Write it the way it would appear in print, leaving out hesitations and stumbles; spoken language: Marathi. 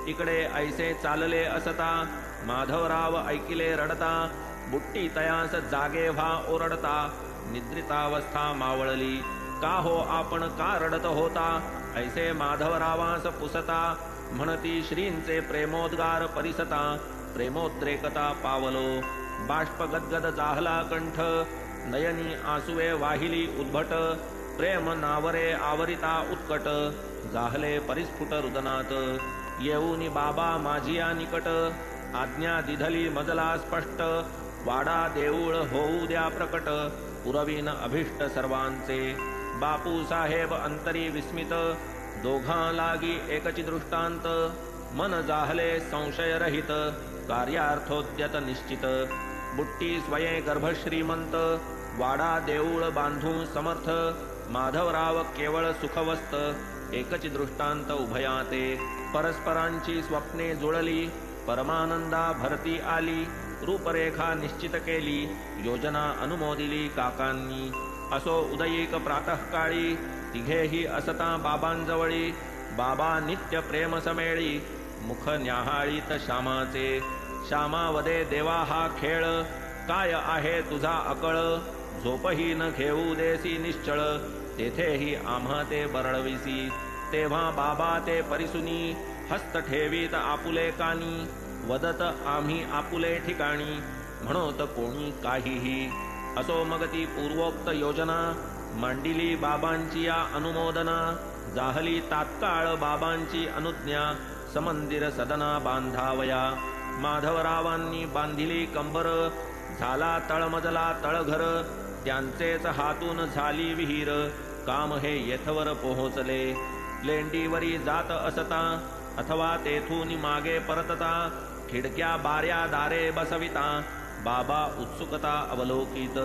इकडे ऐसे चालले असता माधवराव ऐकिले रडता, बुट्टी तयास जागे व्हा ओरडता, निद्रितावस्था मावळली. का हो आपण का रडत होता, ऐसे माधवरावास पुसता, म्हणती श्रींचे प्रेमोद्गार परिसता, प्रेमोद्रेकता पावलो. बाष्प गदगद जाहला कंठ, नयनी आसुवे वाहिली उद्भट, प्रेम नावरे आवरिता उत्कट, जाहले परिस्फुट रुदनात. येऊनी बाबा माझिया निकट, आज्ञा दिधली मजला स्पष्ट, वाडा देऊळ होऊ द्या प्रकट, पुरवीन अभिष्ट सर्वांचे. बापू साहेब अंतरी विस्मित, दोघां लागी एकची दृष्टांत, मन जाहले संशयरहित, कार्यार्थोद्यत निश्चित. बुट्टी स्वये गर्भ श्रीमंत, वाडा देऊळ बांधू समर्थ, माधवराव केवळ सुखवस्त, एकची दृष्टांत उभयाते. परस्परांची स्वप्ने जुळली, परमानंदा भरती आली, रूपरेखा निश्चित केली, योजना अनुमोदिली काकांनी. असो उदयीक प्रातःकाळी, तिघेही असता बाबांजवळी, बाबा नित्य प्रेम समेळी, मुख न्याहाळीत श्यामाचे. श्यामा वदे देवा हा खेळ, काय आहे तुझा अकळ, झोपही न घेऊ देसी निश्चळ, तेथेही आम्हा ते बरळविसी. तेव्हा बाबा ते परिसुनी, हस्त ठेवीत आपुले कानी, वदत आम्ही आपुले ठिकाणी, म्हणोत कोणी काहीही. असो मग ती पूर्वोक्त योजना, मांडिली बाबांची या अनुमोदना, जाहली तात्काळ बाबांची अनुज्ञा, समंदिर सदना बांधावया. माधवरावांनी बांधिली कंबर, झाला तळमजला तळघर, त्यांचेच हातून झाली विहीर, काम हे येथवर पोहोचले. लेंडीवरी जात असता, अथवा तेथून मागे परतता, खिडक्या बाऱ्या दारे बसविता, बाबा उत्सुकता अवलोकित.